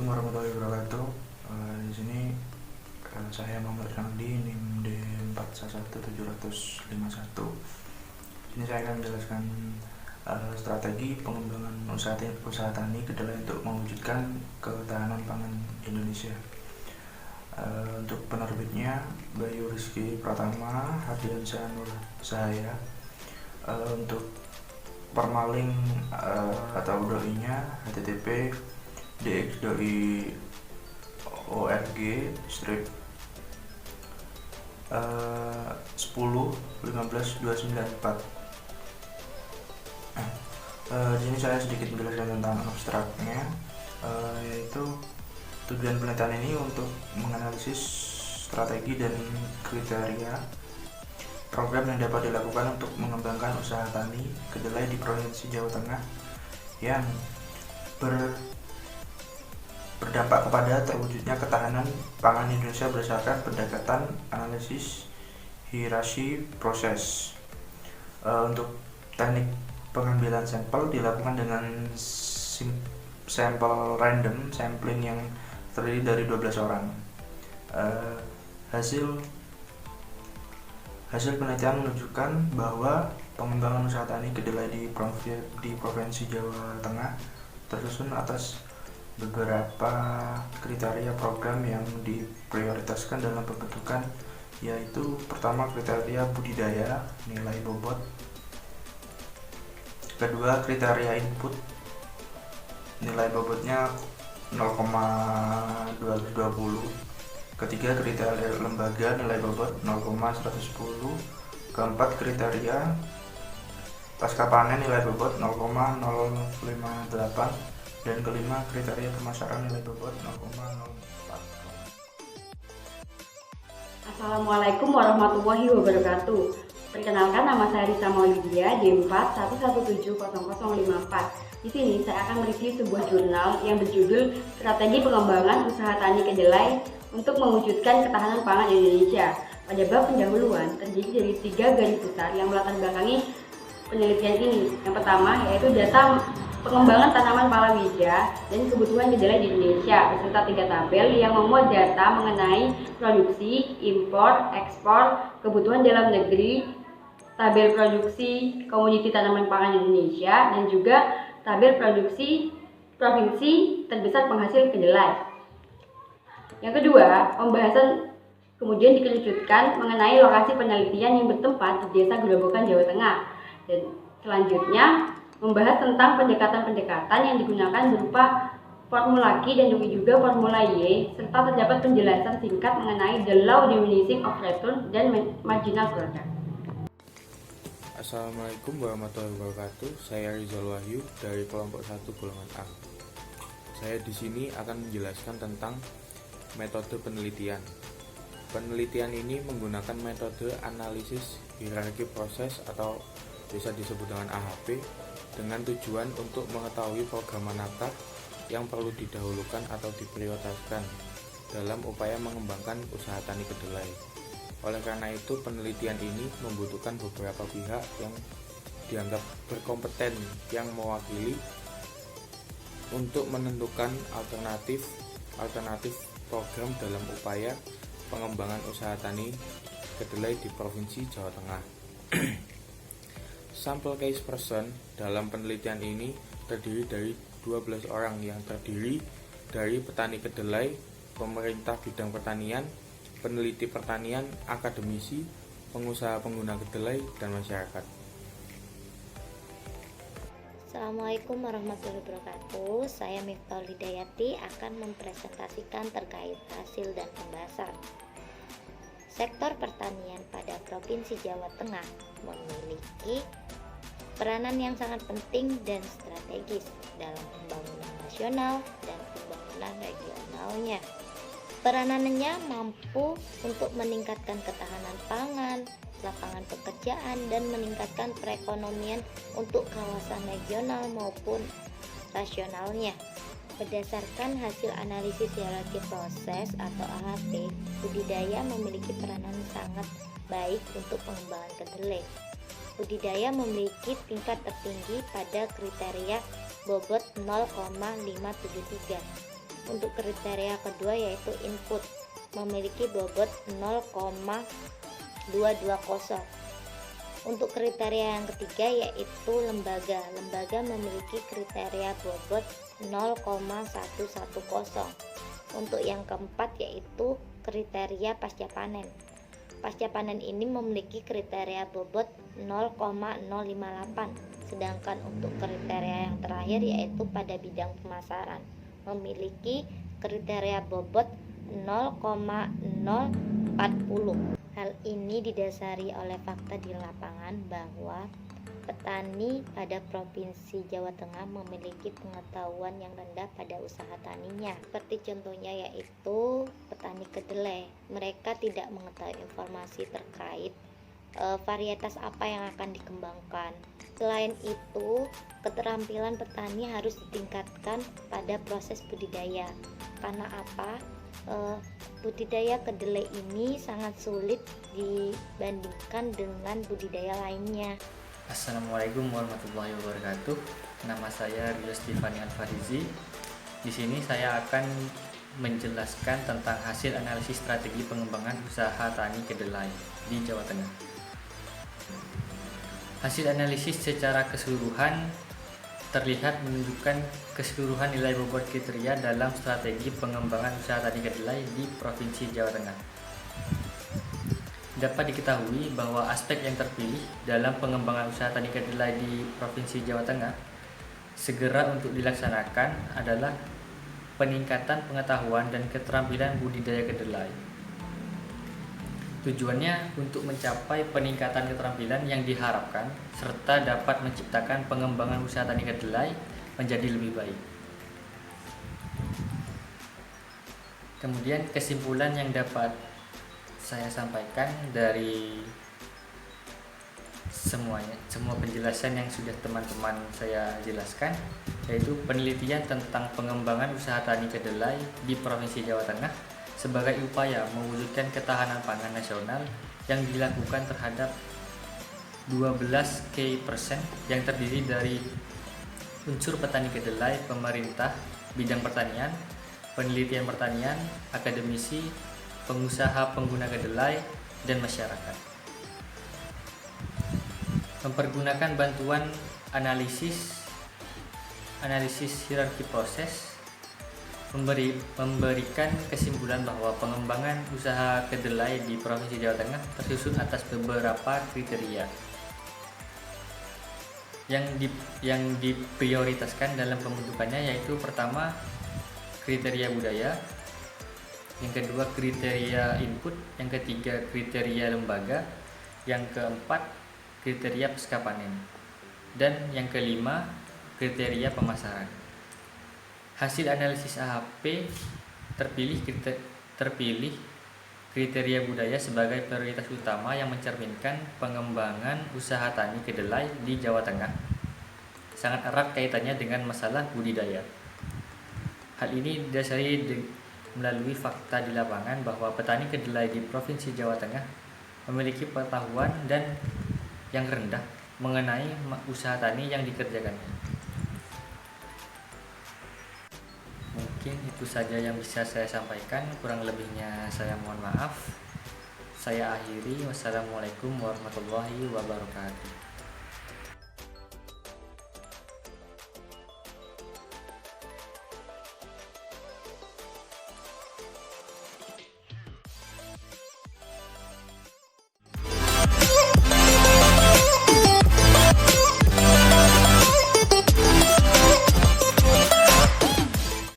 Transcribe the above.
warahmatullahi wabarakatuh. Di sini saya Muhammad Randi, NIM D411751. Ini saya akan menjelaskan strategi pengembangan usaha tani kedelai untuk mewujudkan ketahanan pangan Indonesia. Untuk penerbitnya Bayu Rizky Pratama, Hardiansyah Nur Sahaya. Untuk permalink atau doi-nya http dx.doi org strip 10 15 294. Di sini saya sedikit menjelaskan tentang abstraknya, yaitu tujuan penelitian ini untuk menganalisis strategi dan kriteria program yang dapat dilakukan untuk mengembangkan usaha tani kedelai di Provinsi Jawa Tengah yang berdampak kepada terwujudnya ketahanan pangan Indonesia berdasarkan pendekatan analisis hierarki proses. Untuk teknik pengambilan sampel dilakukan dengan sampel random sampling yang terdiri dari 12 orang. Hasil penelitian menunjukkan bahwa pengembangan usaha tani kedelai di Provinsi Jawa Tengah tersusun atas beberapa kriteria program yang diprioritaskan dalam pembentukan, yaitu pertama kriteria budidaya nilai bobot, kedua kriteria input nilai bobotnya 0,220, ketiga kriteria lembaga nilai bobot 0,110, keempat kriteria pasca panen nilai bobot 0,058, dan kelima kriteria pemasaran nilai bobot 0,04. Assalamualaikum warahmatullahi wabarakatuh. Perkenalkan, nama saya Risa Maulidia, D41700054. Di sini saya akan mereview sebuah jurnal yang berjudul Strategi Pengembangan Usaha Tani Kedelai untuk Mewujudkan Ketahanan Pangan Indonesia. Pada bab pendahuluan terdiri dari 3 garis besar yang melatar belakangi penelitian ini. Yang pertama yaitu data pengembangan tanaman palawija dan kebutuhan kedelai di Indonesia beserta 3 tabel yang memuat data mengenai produksi, impor, ekspor, kebutuhan dalam negeri, tabel produksi komoditi tanaman pangan Indonesia, dan juga tabel produksi provinsi terbesar penghasil kedelai. Yang kedua, pembahasan kemudian dikerucutkan mengenai lokasi penelitian yang bertempat di Desa Gerobokan, Jawa Tengah, dan selanjutnya membahas tentang pendekatan-pendekatan yang digunakan berupa formula Q dan juga formula Y, serta terdapat penjelasan singkat mengenai the law diminishing of return dan marginal product. Assalamualaikum warahmatullahi wabarakatuh. Saya Rizal Wahyu dari kelompok 1 golongan A. Saya di sini akan menjelaskan tentang metode penelitian. Penelitian ini menggunakan metode analisis hierarki proses atau bisa disebut dengan AHP, dengan tujuan untuk mengetahui program manakah yang perlu didahulukan atau diprioritaskan dalam upaya mengembangkan usaha tani kedelai. Oleh karena itu, penelitian ini membutuhkan beberapa pihak yang dianggap berkompeten yang mewakili untuk menentukan alternatif program dalam upaya pengembangan usaha tani kedelai di Provinsi Jawa Tengah. Sampel case person dalam penelitian ini terdiri dari 12 orang yang terdiri dari petani kedelai, pemerintah bidang pertanian, peneliti pertanian, akademisi, pengusaha pengguna kedelai, dan masyarakat. Assalamualaikum warahmatullahi wabarakatuh. Saya Miftah Lidayati akan mempresentasikan terkait hasil dan pembahasan. Sektor pertanian pada Provinsi Jawa Tengah memiliki peranan yang sangat penting dan strategis dalam pembangunan nasional dan pembangunan regionalnya. Peranannya mampu untuk meningkatkan ketahanan pangan, lapangan pekerjaan, dan meningkatkan perekonomian untuk kawasan regional maupun nasionalnya. Berdasarkan hasil analisis hierarki proses atau AHP, budidaya memiliki peranan sangat baik untuk pengembangan kedelai. Budidaya memiliki tingkat tertinggi pada kriteria bobot 0,573 Untuk kriteria kedua yaitu input, memiliki bobot 0,220. Untuk kriteria yang ketiga yaitu lembaga. Lembaga memiliki kriteria bobot 0,110. Untuk yang keempat yaitu kriteria pasca panen. Pasca panen ini memiliki kriteria bobot 0,058. Sedangkan untuk kriteria yang terakhir yaitu pada bidang pemasaran memiliki kriteria bobot 0,040. Hal ini didasari oleh fakta di lapangan bahwa petani pada Provinsi Jawa Tengah memiliki pengetahuan yang rendah pada usaha taninya. Seperti contohnya yaitu petani kedelai. Mereka tidak mengetahui informasi terkait varietas apa yang akan dikembangkan. Selain itu, keterampilan petani harus ditingkatkan pada proses budidaya. Karena apa? Budidaya kedelai ini sangat sulit dibandingkan dengan budidaya lainnya. Assalamualaikum warahmatullahi wabarakatuh. Nama saya Rio Stefani Alfarizi. Di sini saya akan menjelaskan tentang hasil analisis strategi pengembangan usaha tani kedelai di Jawa Tengah. Hasil analisis secara keseluruhan terlihat menunjukkan keseluruhan nilai bobot kriteria dalam strategi pengembangan usaha tani kedelai di Provinsi Jawa Tengah. Dapat diketahui bahwa aspek yang terpilih dalam pengembangan usaha tani kedelai di Provinsi Jawa Tengah segera untuk dilaksanakan adalah peningkatan pengetahuan dan keterampilan budidaya kedelai. Tujuannya untuk mencapai peningkatan keterampilan yang diharapkan serta dapat menciptakan pengembangan usaha tani kedelai menjadi lebih baik. Kemudian kesimpulan yang dapat saya sampaikan dari semua penjelasan yang sudah teman-teman saya jelaskan, yaitu penelitian tentang pengembangan usaha tani kedelai di Provinsi Jawa Tengah sebagai upaya mewujudkan ketahanan pangan nasional yang dilakukan terhadap 12 key persen yang terdiri dari unsur petani kedelai, pemerintah, bidang pertanian, penelitian pertanian, akademisi, pengusaha pengguna kedelai, dan masyarakat. Mempergunakan bantuan analisis hierarki proses memberikan kesimpulan bahwa pengembangan usaha kedelai di Provinsi Jawa Tengah tersusun atas beberapa kriteria yang diprioritaskan dalam pembentukannya, yaitu pertama kriteria budaya, yang kedua kriteria input, yang ketiga kriteria lembaga, yang keempat kriteria pasca panen, dan yang kelima kriteria pemasaran. Hasil analisis AHP terpilih kriteria budaya sebagai prioritas utama yang mencerminkan pengembangan usaha tani kedelai di Jawa Tengah. Sangat erat kaitannya dengan masalah budidaya. Hal ini didasari melalui fakta di lapangan bahwa petani kedelai di Provinsi Jawa Tengah memiliki pengetahuan dan yang rendah mengenai usaha tani yang dikerjakannya. Mungkin itu saja yang bisa saya sampaikan, kurang lebihnya saya mohon maaf. Saya akhiri, wassalamualaikum warahmatullahi wabarakatuh.